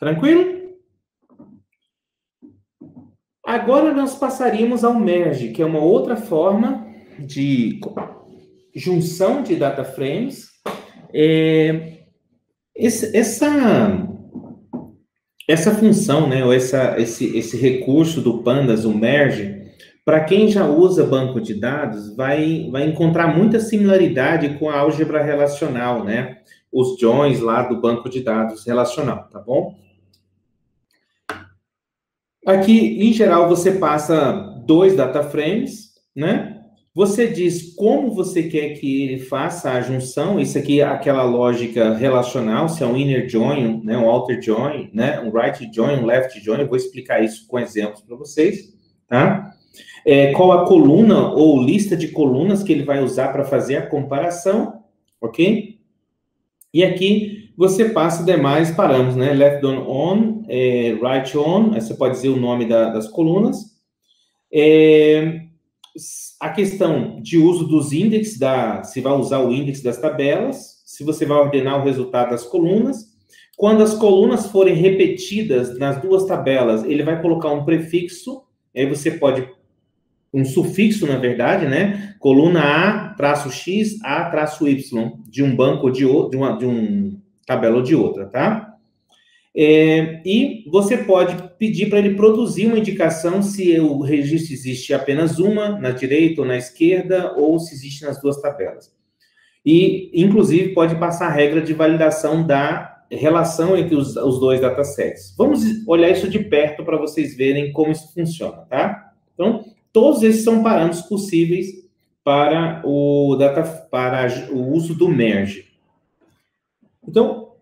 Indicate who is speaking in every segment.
Speaker 1: Tranquilo? Agora nós passaríamos ao merge, que é uma outra forma de junção de data frames. Essa função, né, ou esse recurso do Pandas, o merge, para quem já usa banco de dados, vai encontrar muita similaridade com a álgebra relacional, né? Os joins lá do banco de dados relacional, tá bom? Aqui, em geral, você passa 2 data frames, né? Você diz como você quer que ele faça a junção. Isso aqui é aquela lógica relacional, se é um inner join, né? Um outer join, né? Um right join, um left join. Eu vou explicar isso com exemplos para vocês, tá? Qual a coluna ou lista de colunas que ele vai usar para fazer a comparação, ok? E aqui você passa demais parâmetros, né? Left on, right on, aí você pode dizer o nome das colunas. A questão de uso dos índices, se vai usar o índice das tabelas, se você vai ordenar o resultado das colunas. Quando as colunas forem repetidas nas duas tabelas, ele vai colocar um prefixo, aí você pode, um sufixo, na verdade, né? Coluna A, traço X, A, traço Y, de um banco ou de um tabela ou de outra, tá? E você pode pedir para ele produzir uma indicação se o registro existe apenas uma, na direita ou na esquerda, ou se existe nas duas tabelas. E, inclusive, pode passar a regra de validação da relação entre os dois datasets. Vamos olhar isso de perto para vocês verem como isso funciona, tá? Então, todos esses são parâmetros possíveis para o uso do merge. Então,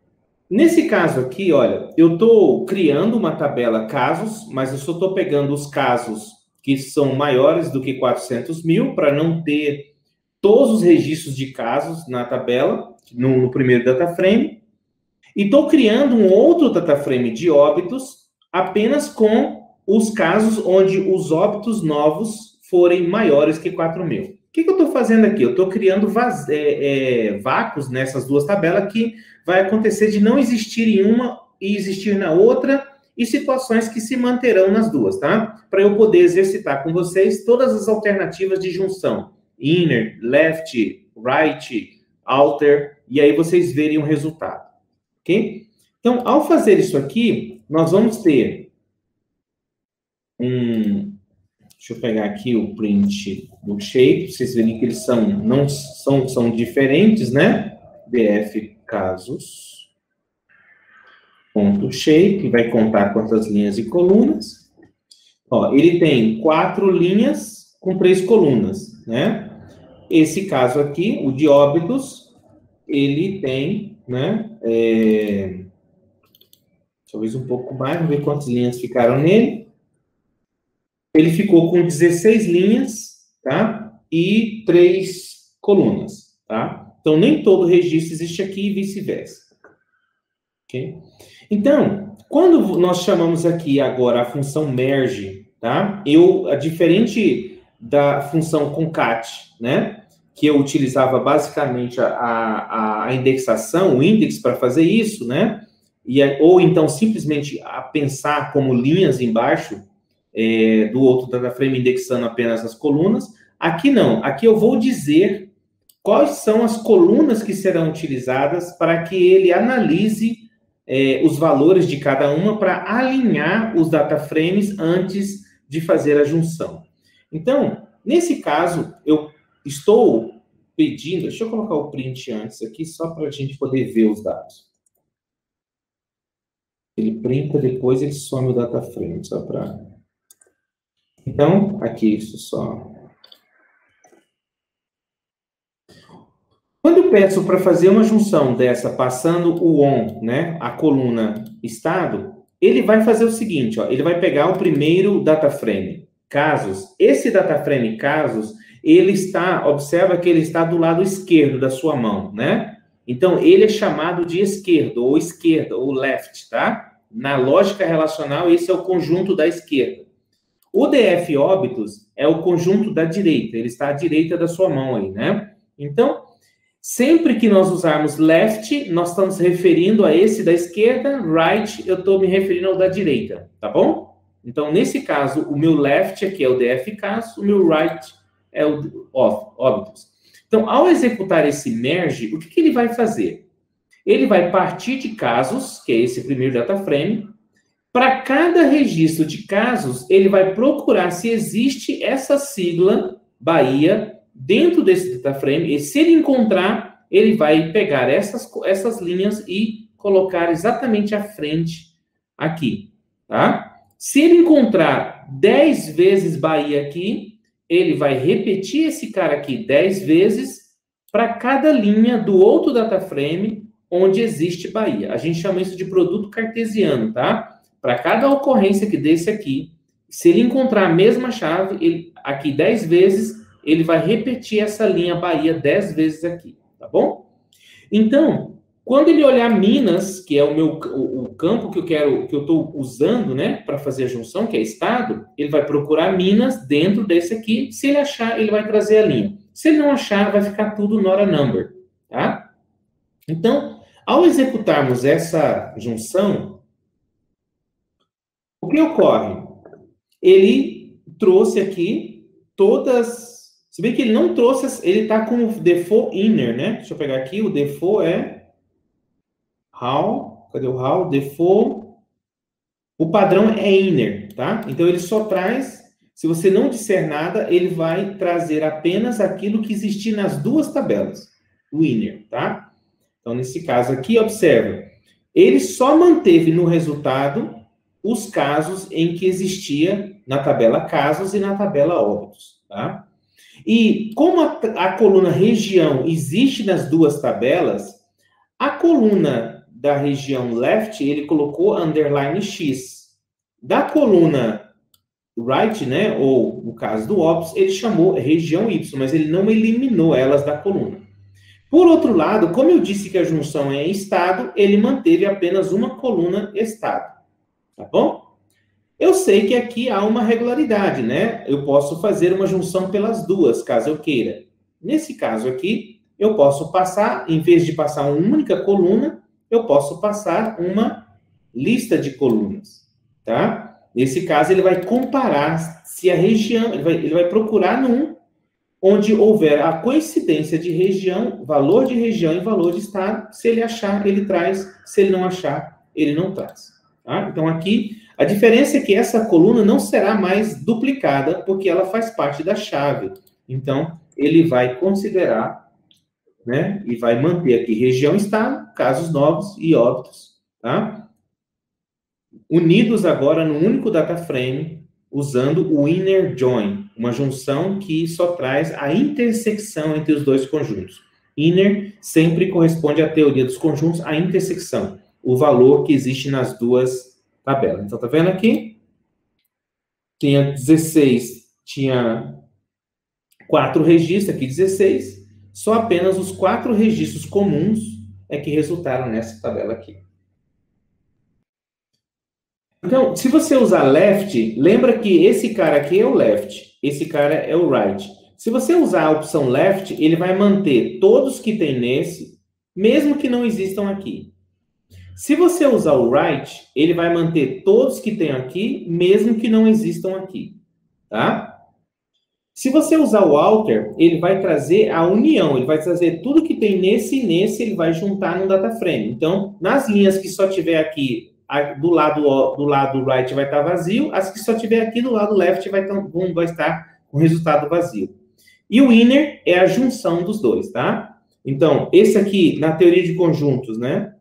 Speaker 1: nesse caso aqui, olha, eu estou criando uma tabela casos, mas eu só estou pegando os casos que são maiores do que 400 mil, para não ter todos os registros de casos na tabela, no primeiro data frame, e estou criando um outro data frame de óbitos apenas com os casos onde os óbitos novos forem maiores que 4 mil. O que eu estou fazendo aqui? Eu estou criando vácuos nessas duas tabelas que vai acontecer de não existir em uma e existir na outra, e situações que se manterão nas duas, tá? Para eu poder exercitar com vocês todas as alternativas de junção. Inner, left, right, outer, e aí vocês verem o resultado, ok? Então, ao fazer isso aqui, nós vamos ter deixa eu pegar aqui o print do shape, vocês verem que eles são diferentes, né? df casos, ponto shape, vai contar quantas linhas e colunas. Ó, ele tem 4 linhas com 3 colunas, né? Esse caso aqui, o de óbitos, ele tem, né? Talvez um pouco mais, vamos ver quantas linhas ficaram nele. Ele ficou com 16 linhas, tá? E 3 colunas, tá? Então, nem todo registro existe aqui e vice-versa. Ok? Então, quando nós chamamos aqui agora a função merge, tá? Diferente da função concat, né? Que eu utilizava basicamente a indexação, o index para fazer isso, né? Ou então simplesmente a pensar como linhas embaixo do outro data frame indexando apenas as colunas. Aqui não. Aqui eu vou dizer quais são as colunas que serão utilizadas para que ele analise os valores de cada uma para alinhar os data frames antes de fazer a junção. Então, nesse caso, eu estou pedindo... Deixa eu colocar o print antes aqui, só para a gente poder ver os dados. Ele printa, depois ele some o data frame, só para... Então, aqui, isso só... Quando eu peço para fazer uma junção dessa, passando o on, né, a coluna estado, ele vai fazer o seguinte, ó, ele vai pegar o primeiro data frame, casos. Esse data frame casos, observa que ele está do lado esquerdo da sua mão, né? Então, ele é chamado de esquerdo, ou left, tá? Na lógica relacional, esse é o conjunto da esquerda. O df óbitos é o conjunto da direita, ele está à direita da sua mão aí, né? Então, Sempre que nós usarmos left, nós estamos referindo a esse da esquerda, right, eu estou me referindo ao da direita, tá bom? Então, nesse caso, o meu left aqui é o DF caso, o meu right é o óbitos. Então, ao executar esse merge, o que ele vai fazer? Ele vai partir de casos, que é esse primeiro data frame. Para cada registro de casos, ele vai procurar se existe essa sigla Bahia dentro desse data frame, e se ele encontrar, ele vai pegar essas linhas e colocar exatamente à frente aqui, tá? Se ele encontrar 10 vezes Bahia aqui, ele vai repetir esse cara aqui 10 vezes para cada linha do outro data frame onde existe Bahia. A gente chama isso de produto cartesiano, tá? Para cada ocorrência que desse aqui, se ele encontrar a mesma chave, ele, aqui 10 vezes, ele vai repetir essa linha Bahia 10 vezes aqui, tá bom? Então, quando ele olhar Minas, que é o campo que eu estou usando, né, para fazer a junção, que é estado, ele vai procurar Minas dentro desse aqui. Se ele achar, ele vai trazer a linha. Se ele não achar, vai ficar tudo not a number, tá? Então, ao executarmos essa junção, o que ocorre? Ele trouxe aqui todas. Se bem que ele não trouxe, ele está com o default inner, né? Deixa eu pegar aqui, o default é how. Cadê o how? Default. O padrão é inner, tá? Então ele só traz. Se você não disser nada, ele vai trazer apenas aquilo que existir nas duas tabelas, o inner, tá? Então, nesse caso aqui, observa. Ele só manteve no resultado os casos em que existia na tabela casos e na tabela óbitos, tá? E como a coluna região existe nas duas tabelas, a coluna da região left, ele colocou underline X. Da coluna right, né, ou no caso do óbitos, ele chamou região Y, mas ele não eliminou elas da coluna. Por outro lado, como eu disse que a junção é estado, ele manteve apenas uma coluna estado. Tá bom? Eu sei que aqui há uma regularidade, né? Eu posso fazer uma junção pelas duas, caso eu queira. Nesse caso aqui, eu posso passar, em vez de passar uma única coluna, eu posso passar uma lista de colunas, tá? Nesse caso, ele vai comparar se a região, ele vai procurar num onde houver a coincidência de região, valor de região e valor de estado. Se ele achar, ele traz. Se ele não achar, ele não traz. Tá? Então, aqui, a diferença é que essa coluna não será mais duplicada, porque ela faz parte da chave. Então, ele vai considerar, né, e vai manter aqui região, estado, casos novos e óbitos, tá? Unidos agora no único data frame, usando o inner join, uma junção que só traz a intersecção entre os dois conjuntos. Inner sempre corresponde à teoria dos conjuntos, a intersecção, o valor que existe nas duas tabelas. Então, tá vendo aqui? Tinha 16, tinha 4 registros, aqui 16, só apenas os 4 registros comuns é que resultaram nessa tabela aqui. Então, se você usar left, lembra que esse cara aqui é o left, esse cara é o right. Se você usar a opção left, ele vai manter todos que tem nesse, mesmo que não existam aqui. Se você usar o right, ele vai manter todos que tem aqui, mesmo que não existam aqui, tá? Se você usar o alter, ele vai trazer a união, ele vai trazer tudo que tem nesse e nesse, ele vai juntar no data frame. Então, nas linhas que só tiver aqui do lado right vai estar vazio, as que só tiver aqui do lado left vai estar com resultado vazio. E o inner é a junção dos dois, tá? Então, esse aqui, na teoria de conjuntos, né?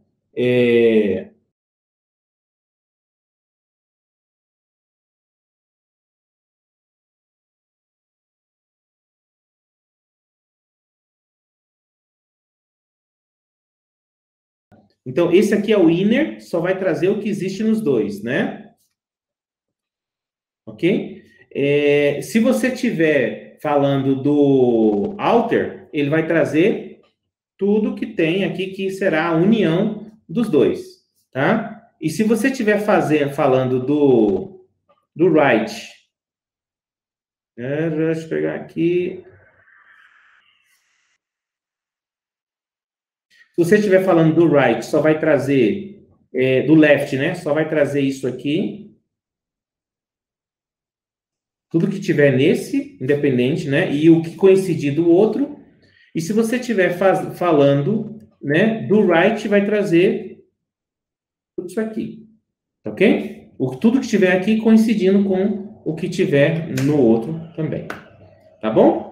Speaker 1: Então, esse aqui é o inner, só vai trazer o que existe nos dois, né? Ok? Se você estiver falando do outer, ele vai trazer tudo que tem aqui, que será a união dos dois, tá? E se você estiver falando do right, deixa eu pegar aqui. Se você estiver falando do right, só vai trazer, do left, né? Só vai trazer isso aqui. Tudo que tiver nesse, independente, né? E o que coincidir do outro. E se você estiver falando, né, do right, vai trazer tudo isso aqui. Ok? Tudo que estiver aqui coincidindo com o que tiver no outro também. Tá bom?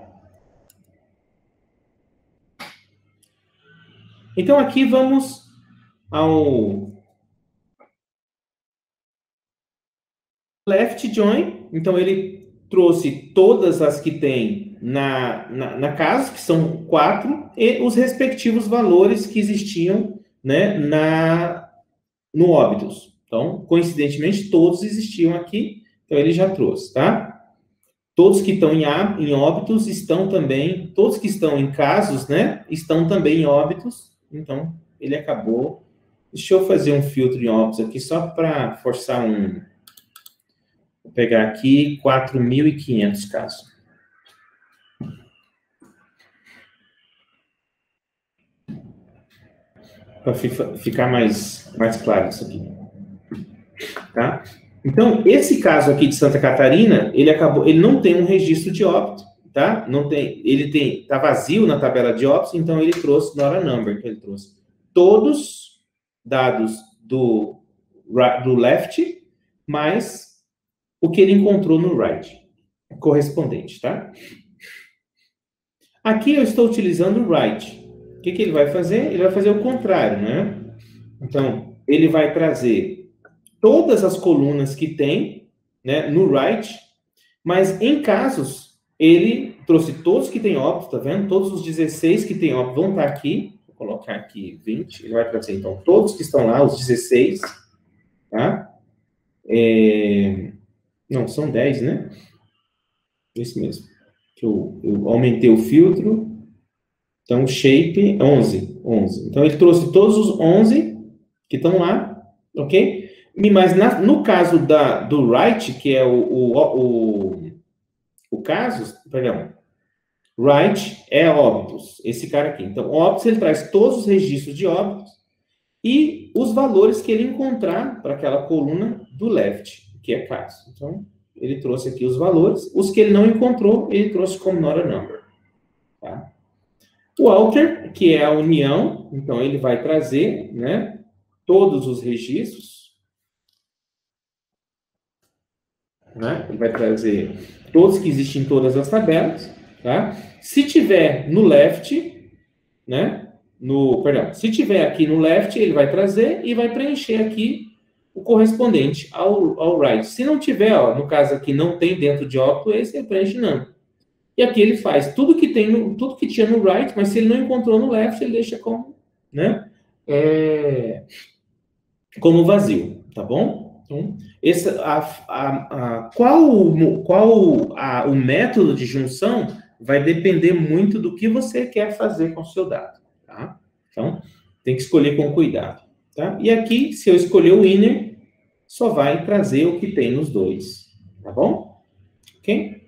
Speaker 1: Então, aqui vamos ao left join. Então, ele trouxe todas as que tem na casa, que são 4, e os respectivos valores que existiam, né, no óbitos. Então, coincidentemente, todos existiam aqui. Então, ele já trouxe, tá? Todos que estão em óbitos estão também, todos que estão em casos, né, estão também em óbitos. Então, ele acabou. Deixa eu fazer um filtro em óbitos aqui, só para forçar um. Vou pegar aqui 4.500 casos. Para ficar mais claro isso aqui. Tá? Então, esse caso aqui de Santa Catarina, ele não tem um registro de óbito, tá? Não tem, tá vazio na tabela de óbitos, então ele trouxe not a number, que ele trouxe todos dados do left, mais o que ele encontrou no right, correspondente, tá? Aqui eu estou utilizando o right. O que ele vai fazer? Ele vai fazer o contrário, né? Então, ele vai trazer todas as colunas que tem, né, no right, mas em casos, ele trouxe todos que tem óbito, tá vendo? Todos os 16 que tem óbito vão estar aqui. Vou colocar aqui 20, ele vai trazer, então, todos que estão lá, os 16, tá? Não, são 10, né? Isso mesmo. Eu aumentei o filtro. Então, shape, 11. Então, ele trouxe todos os 11 que estão lá, ok? Mas no caso do right, que é o caso, perdão, right é óbitos, esse cara aqui. Então, óbitos, ele traz todos os registros de óbitos e os valores que ele encontrar para aquela coluna do left, que é caso. Então, ele trouxe aqui os valores. Os que ele não encontrou, ele trouxe como not a number. Tá? O alter, que é a união, então ele vai trazer, né, todos os registros, né? Ele vai trazer todos que existem em todas as tabelas, tá? Se tiver no left, né, se tiver aqui no left, ele vai trazer e vai preencher aqui o correspondente ao right. Se não tiver, ó, no caso aqui não tem dentro de óbito, esse ele preenche não. E aqui ele faz tudo que tinha no right, mas se ele não encontrou no left, ele deixa como, né, como vazio, tá bom? Então, o método de junção vai depender muito do que você quer fazer com o seu dado, tá? Então, tem que escolher com cuidado, tá? E aqui, se eu escolher o inner, só vai trazer o que tem nos dois, tá bom? Ok?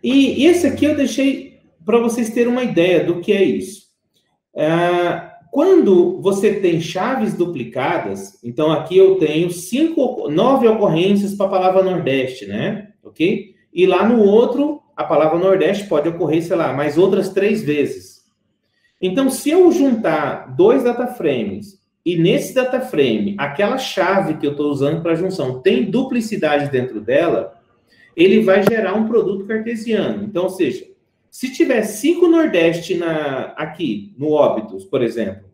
Speaker 1: E esse aqui eu deixei para vocês terem uma ideia do que é isso. Quando você tem chaves duplicadas, então aqui eu tenho 9 ocorrências para a palavra Nordeste, né? Ok? E lá no outro, a palavra Nordeste pode ocorrer, sei lá, mais outras 3 vezes. Então, se eu juntar 2 dataframes e nesse dataframe, aquela chave que eu estou usando para junção tem duplicidade dentro dela, ele vai gerar um produto cartesiano. Então, ou seja, se tiver 5 Nordeste aqui, no óbitos, por exemplo,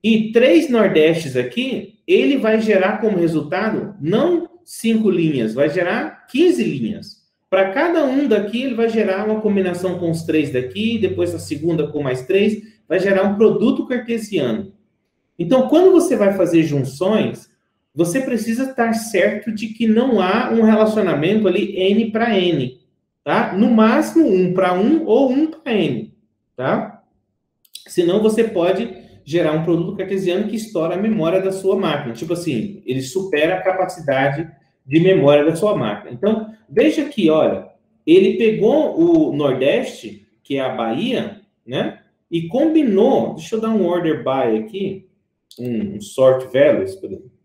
Speaker 1: e 3 Nordestes aqui, ele vai gerar como resultado, não 5 linhas, vai gerar 15 linhas. Para cada um daqui, ele vai gerar uma combinação com os 3 daqui, depois a segunda com mais 3, vai gerar um produto cartesiano. Então, quando você vai fazer junções, você precisa estar certo de que não há um relacionamento ali N para N, tá? No máximo 1 para 1 ou 1 para N, tá? Senão você pode gerar um produto cartesiano que estoura a memória da sua máquina. Tipo assim, ele supera a capacidade de memória da sua máquina. Então, veja aqui, olha, ele pegou o Nordeste, que é a Bahia, né? e combinou, deixa eu dar um order by aqui, um sort values, por exemplo.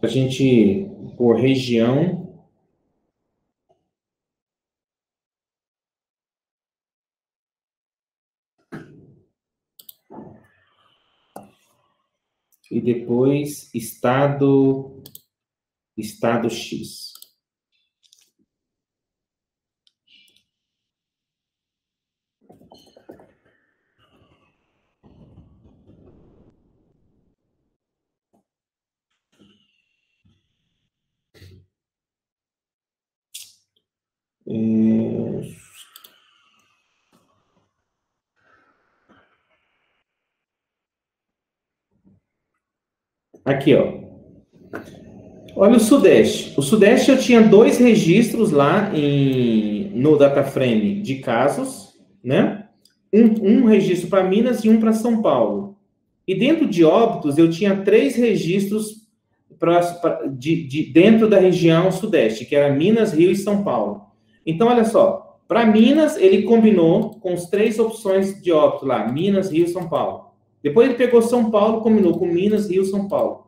Speaker 1: A gente, por região, e depois estado X. Aqui, ó. Olha o Sudeste. O Sudeste eu tinha 2 registros lá no DataFrame de casos, né? Um registro para Minas e um para São Paulo. E dentro de Óbidos eu tinha 3 registros dentro da região Sudeste, que era Minas, Rio e São Paulo. Então, olha só. Para Minas, ele combinou com as 3 opções de Óbidos lá, Minas, Rio e São Paulo. Depois ele pegou São Paulo, combinou com Minas, Rio e São Paulo.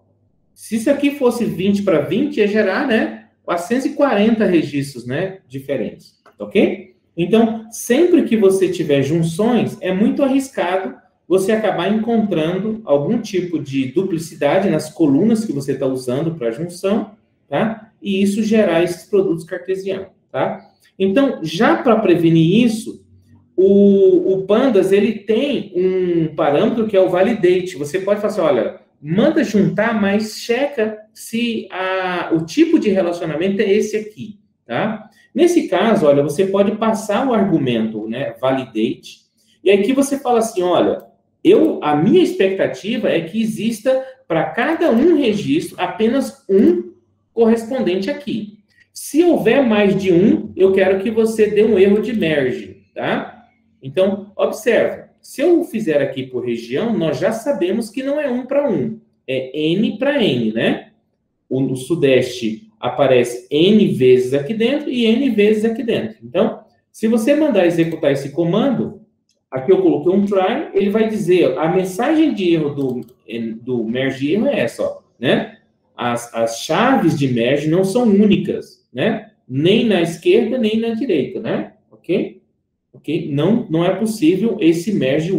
Speaker 1: Se isso aqui fosse 20 para 20, ia gerar, né, 440 registros, né, diferentes, ok? Então, sempre que você tiver junções, é muito arriscado você acabar encontrando algum tipo de duplicidade nas colunas que você está usando para junção, tá? E isso gerar esses produtos cartesianos, tá? Então, já para prevenir isso, o Pandas, ele tem um parâmetro que é o validate. Você pode falar assim, olha, manda juntar, mas checa se o tipo de relacionamento é esse aqui, tá? Nesse caso, olha, você pode passar o argumento, né, validate, e aqui você fala assim, olha, a minha expectativa é que exista para cada um registro apenas um correspondente aqui. Se houver mais de um, eu quero que você dê um erro de merge, tá? Então, observa. Se eu fizer aqui por região, nós já sabemos que não é 1 para 1. É N para N, né? O Sudeste aparece N vezes aqui dentro e N vezes aqui dentro. Então, se você mandar executar esse comando, aqui eu coloquei um try, ele vai dizer, a mensagem de erro do merge erro é essa, ó, né? As chaves de merge não são únicas, né? Nem na esquerda, nem na direita, né? Ok? Ok? Não é possível esse merge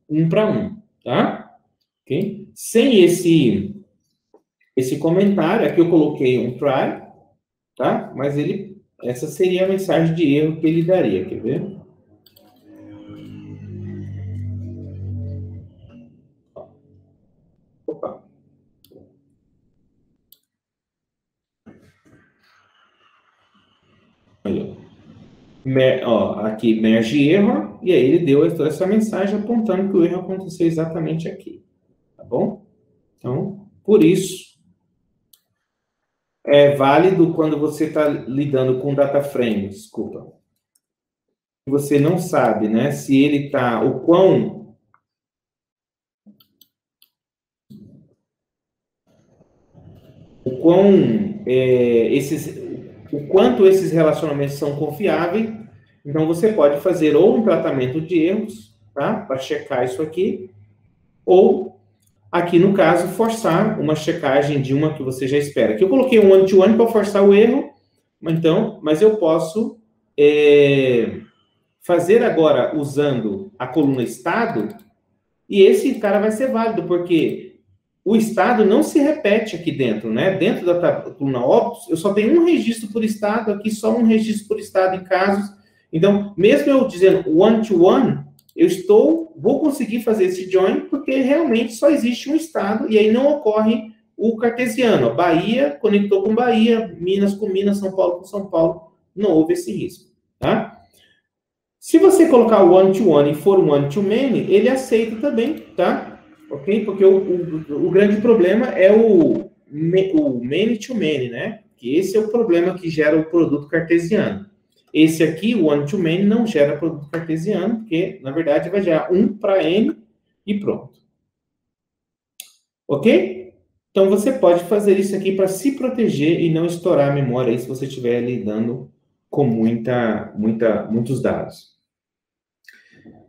Speaker 1: 1 para 1, tá? Ok? Sem esse comentário, aqui eu coloquei um try, tá? Mas essa seria a mensagem de erro que ele daria, quer ver? Opa. Aí, ó. Aqui, merge error, e aí ele deu essa mensagem apontando que o erro aconteceu exatamente aqui, tá bom? Então, por isso, é válido quando você está lidando com data frame, desculpa. Você não sabe, né, se ele está, o quanto esses relacionamentos são confiáveis. Então, você pode fazer ou um tratamento de erros, tá? Para checar isso aqui, ou, aqui no caso, forçar uma checagem de uma que você já espera. Aqui eu coloquei um one-to-one para forçar o erro, então, mas eu posso fazer agora usando a coluna estado, e esse cara vai ser válido, porque o estado não se repete aqui dentro, né? Dentro da coluna óbitos, eu só tenho um registro por estado, aqui só um registro por estado em casos. Então, mesmo eu dizendo one-to-one, vou conseguir fazer esse join, porque realmente só existe um estado, e aí não ocorre o cartesiano. Bahia conectou com Bahia, Minas com Minas, São Paulo com São Paulo, não houve esse risco, tá? Se você colocar o one-to-one e for one-to-many, ele aceita também, tá? Ok? Porque o grande problema é o many-to-many, né? Que esse é o problema que gera o produto cartesiano. Esse aqui, o one-to-many, não gera produto cartesiano, porque, na verdade, vai gerar 1 para n e pronto. Ok? Então, você pode fazer isso aqui para se proteger e não estourar a memória aí, se você estiver lidando com muitos dados.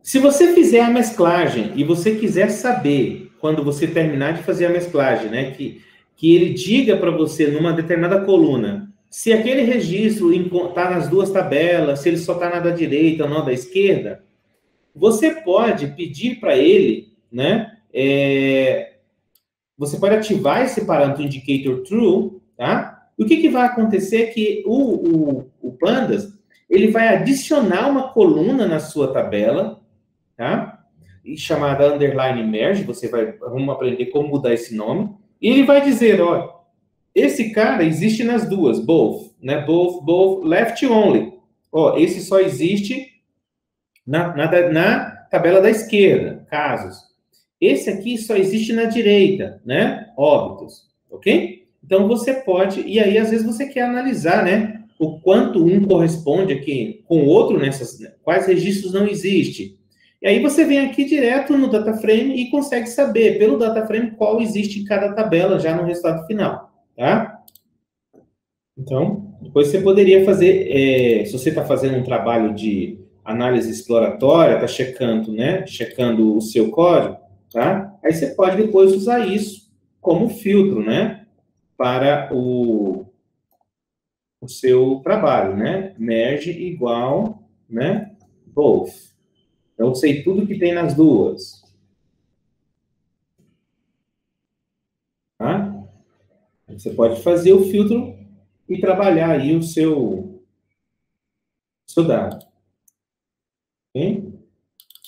Speaker 1: Se você fizer a mesclagem e você quiser saber, quando você terminar de fazer a mesclagem, né, que ele diga para você, numa determinada coluna, se aquele registro está nas duas tabelas, se ele só está na da direita ou na da esquerda, você pode pedir para ele, né, você pode ativar esse parâmetro indicator true, tá? E o que vai acontecer é que o Pandas, ele vai adicionar uma coluna na sua tabela, tá? E chamada underline merge, vamos aprender como mudar esse nome. E ele vai dizer, ó, esse cara existe nas duas, both, né? Both, left only. Ó, esse só existe na tabela da esquerda, casos. Esse aqui só existe na direita, né? Óbitos, ok? Então, você pode... E aí, às vezes, você quer analisar, né? O quanto um corresponde aqui com o outro nessas... Quais registros não existem. E aí, você vem aqui direto no DataFrame e consegue saber, pelo DataFrame, qual existe em cada tabela já no resultado final, tá? Então, depois você poderia fazer... se você está fazendo um trabalho de análise exploratória, está checando, né? Checando o seu código, tá? Aí você pode depois usar isso como filtro, né? Para o seu trabalho, né? Merge igual, né? Both. Então, eu sei tudo que tem nas duas. Tá? Você pode fazer o filtro e trabalhar aí o seu dado. Ok?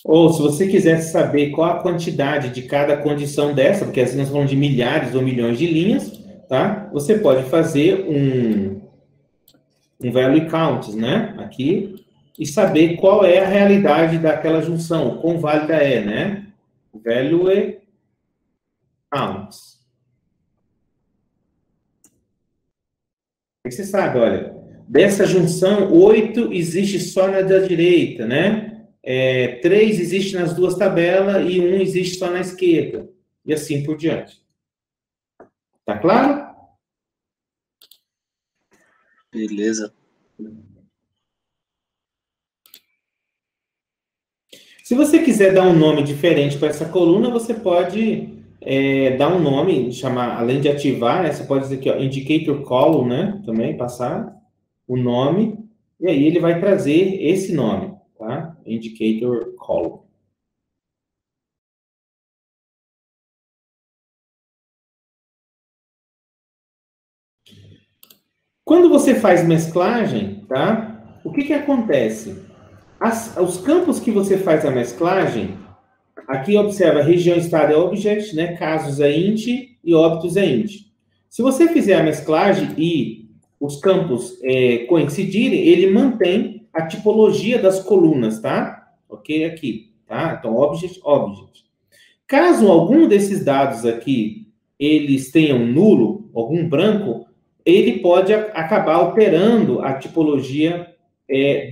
Speaker 1: Ou, se você quiser saber qual a quantidade de cada condição dessa, porque assim nós falamos de milhares ou milhões de linhas, tá? Você pode fazer um value count, né? Aqui, e saber qual é a realidade daquela junção, quão válida é, né? Value count. Aí você sabe, olha, dessa junção, 8 existe só na da direita, né? 3 existe nas duas tabelas e 1 existe só na esquerda. E assim por diante. Tá claro?
Speaker 2: Beleza.
Speaker 1: Se você quiser dar um nome diferente para essa coluna, você pode dar um nome, chamar, além de ativar, né, você pode dizer aqui, ó, indicator column, né? Também passar o nome, e aí ele vai trazer esse nome, tá? Indicator column. Quando você faz mesclagem, tá? O que acontece? Os campos que você faz a mesclagem, aqui observa região, estado é object, né? Casos é int e óbitos é int. Se você fizer a mesclagem e os campos coincidirem, ele mantém a tipologia das colunas, tá? Ok? Aqui, tá? Então, object, object. Caso algum desses dados aqui, eles tenham nulo, algum branco, ele pode acabar alterando a tipologia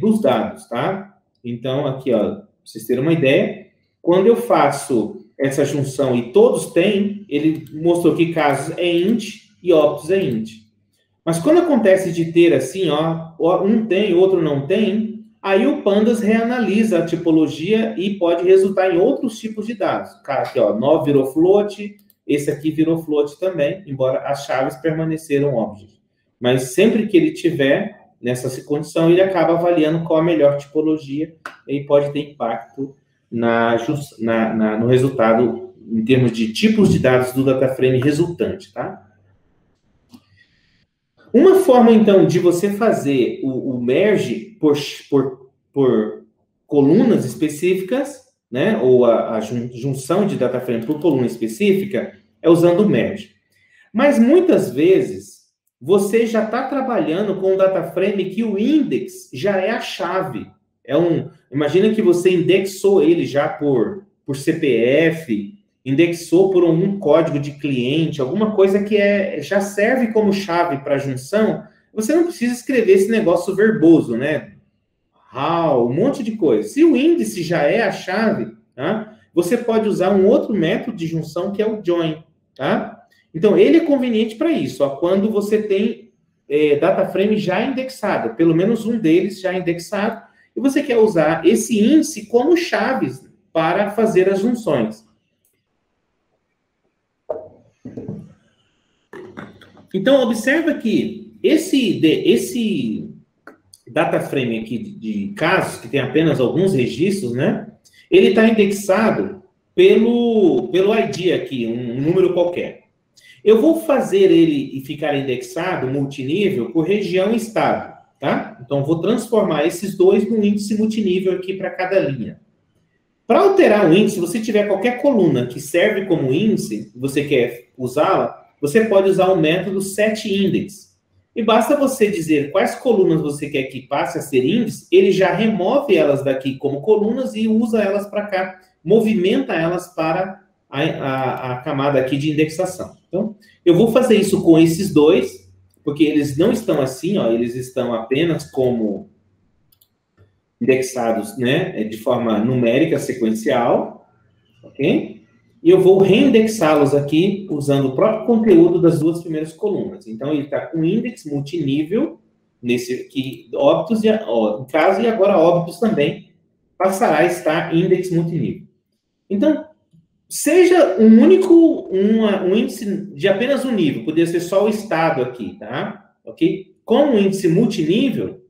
Speaker 1: dos dados, tá? Então, aqui, ó, pra vocês terem uma ideia, quando eu faço essa junção e todos têm, ele mostrou que casos é int e óbitos é int. Mas quando acontece de ter assim, ó, um tem, outro não tem, aí o Pandas reanalisa a tipologia e pode resultar em outros tipos de dados. Aqui, ó, 9 virou float, esse aqui virou float também, embora as chaves permaneceram object. Mas sempre que ele tiver nessa condição, ele acaba avaliando qual a melhor tipologia e pode ter impacto no resultado em termos de tipos de dados do DataFrame resultante, tá? Uma forma, então, de você fazer o merge por colunas específicas, né, ou a junção de DataFrame por coluna específica, é usando o merge. Mas, muitas vezes, você já está trabalhando com um DataFrame que o index já é a chave. Imagina que você indexou ele já por CPF, indexou por um código de cliente, alguma coisa que já serve como chave para junção. Você não precisa escrever esse negócio verboso, né? how, um monte de coisa. Se o índice já é a chave, tá? Você pode usar um outro método de junção que é o join, tá? Então, ele é conveniente para isso, ó, quando você tem data frame já indexado, pelo menos um deles já indexado, e você quer usar esse índice como chaves para fazer as junções. Então, observa que esse data frame aqui de casos, que tem apenas alguns registros, né? Ele está indexado pelo ID aqui, um número qualquer. Eu vou fazer ele ficar indexado multinível por região e estado, tá? Então, vou transformar esses dois num índice multinível aqui para cada linha. Para alterar o índice, se você tiver qualquer coluna que serve como índice, você quer usá-la, você pode usar o método setIndex. E basta você dizer quais colunas você quer que passe a ser índice, ele já remove elas daqui como colunas e usa elas para cá, movimenta elas para a camada aqui de indexação. Então, eu vou fazer isso com esses dois, porque eles não estão assim, ó, eles estão apenas como indexados, né, de forma numérica, sequencial, ok? E eu vou reindexá-los aqui usando o próprio conteúdo das duas primeiras colunas. Então, ele está com índice multinível, nesse aqui, óbitos, no caso, e agora óbitos também passará a estar índice multinível. Então, seja um índice de apenas um nível, poderia ser só o estado aqui, tá? Ok? Com um índice multinível,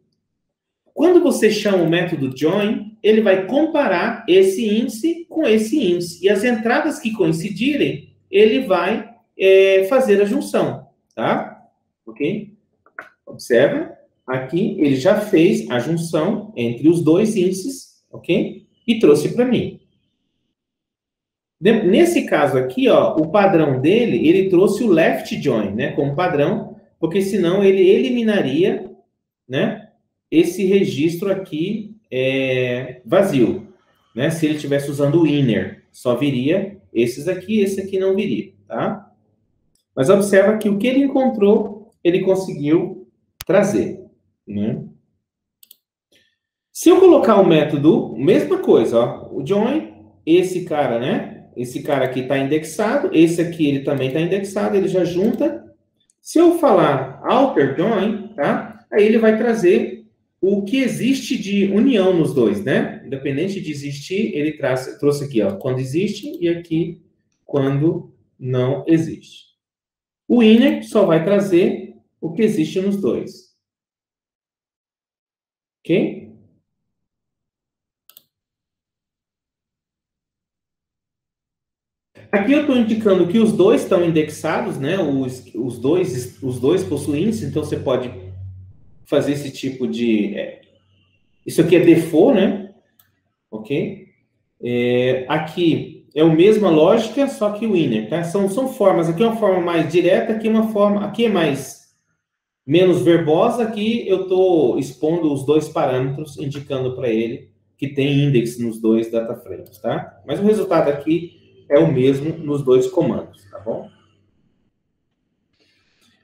Speaker 1: quando você chama o método join, ele vai comparar esse índice com esse índice. E as entradas que coincidirem, ele vai fazer a junção, tá? Ok? Observa, aqui ele já fez a junção entre os dois índices, ok? E trouxe para mim. Nesse caso aqui, ó, o padrão dele, ele trouxe o left join, né, como padrão, porque senão ele eliminaria, né, esse registro aqui vazio, né? Se ele estivesse usando o inner, só viria esses aqui, esse aqui não viria, tá? Mas observa que o que ele encontrou, ele conseguiu trazer, né? Se eu colocar o método, mesma coisa, ó, o join, esse cara, né? Esse cara aqui está indexado, esse aqui ele também está indexado, ele já junta. Se eu falar alter join, tá? Aí ele vai trazer o que existe de união nos dois, né? Independente de existir, ele trouxe aqui, ó, quando existe e aqui quando não existe. O inner só vai trazer o que existe nos dois. Ok? Aqui eu estou indicando que os dois estão indexados, né? Os dois possuem índice, então você pode fazer esse tipo de... isso aqui é default, né? Ok? Aqui é a mesma lógica, só que o inner, tá? São formas. Aqui é uma forma mais direta, aqui é uma forma... aqui é menos verbosa, aqui eu estou expondo os dois parâmetros, indicando para ele que tem index nos dois data frames, tá? Mas o resultado aqui é o mesmo nos dois comandos, tá bom?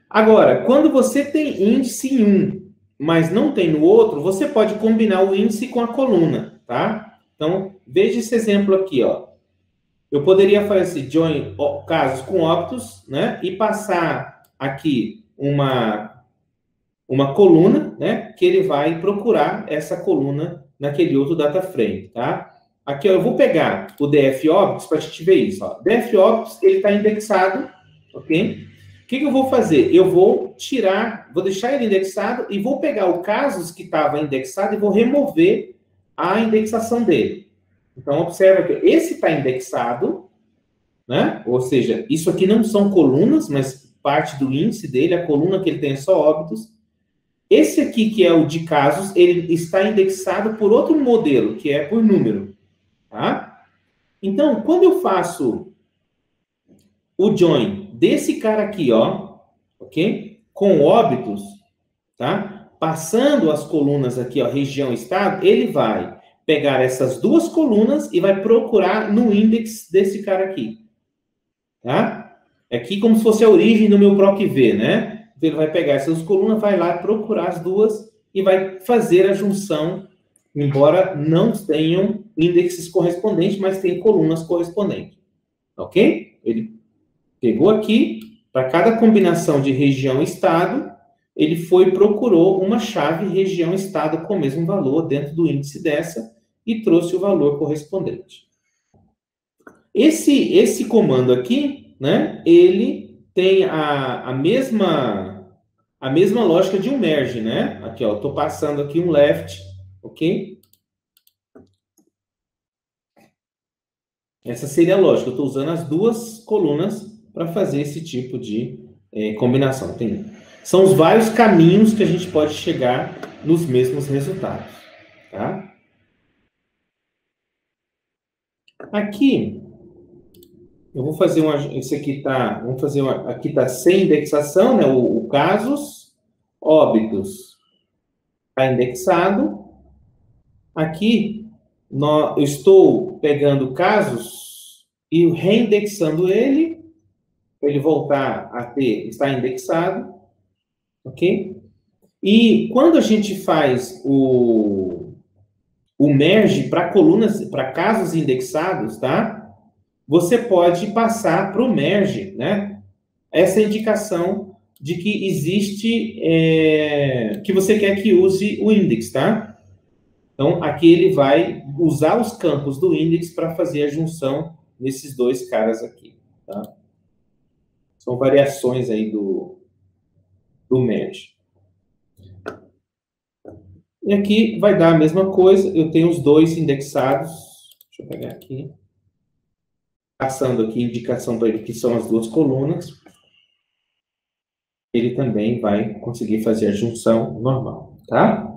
Speaker 1: Agora, quando você tem índice em um, mas não tem no outro, você pode combinar o índice com a coluna, tá? Então, veja esse exemplo aqui, ó. Eu poderia fazer esse join casos com óbitos, né? E passar aqui uma coluna, né? Que ele vai procurar essa coluna naquele outro data frame, tá? Aqui, ó, eu vou pegar o DF óbitos para a gente ver isso, ó. DF óbitos, ele está indexado, ok? O que eu vou fazer? Eu vou deixar ele indexado e vou pegar o casos que estava indexado e vou remover a indexação dele. Então, observa que esse está indexado, né? Ou seja, isso aqui não são colunas, mas parte do índice dele, a coluna que ele tem é só óbitos. Esse aqui, que é o de casos, ele está indexado por outro modelo, que é por número, tá? Então, quando eu faço o join desse cara aqui, ó, ok? Com óbitos, tá? Passando as colunas aqui, ó, região, estado, ele vai pegar essas duas colunas e vai procurar no index desse cara aqui, tá? É aqui como se fosse a origem do meu PROC-V, né? Então, ele vai pegar essas colunas, vai lá procurar as duas e vai fazer a junção embora não tenham índices correspondentes, mas tem colunas correspondentes. Ok? Ele pegou aqui, para cada combinação de região e estado, ele foi e procurou uma chave região e estado com o mesmo valor dentro do índice dessa e trouxe o valor correspondente. Esse comando aqui, né, ele tem a mesma lógica de um merge, né? Aqui, ó, estou passando aqui um left, ok? Essa seria a lógica. Eu estou usando as duas colunas para fazer esse tipo de combinação. São os vários caminhos que a gente pode chegar nos mesmos resultados, tá? Aqui, eu vou fazer esse aqui tá, vamos fazer aqui tá sem indexação, né? O casos, óbitos está indexado. Aqui, eu estou pegando casos e reindexando ele, para ele voltar a estar indexado, ok? E quando a gente faz o merge para colunas, para casos indexados, tá? Você pode passar para o merge, né? Essa indicação de que existe, que você quer que use o index, tá? Então, aqui ele vai usar os campos do index para fazer a junção nesses dois caras aqui, tá? São variações aí do merge. E aqui vai dar a mesma coisa, eu tenho os dois indexados, deixa eu pegar aqui, passando aqui indicação para ele que são as duas colunas, ele também vai conseguir fazer a junção normal, tá?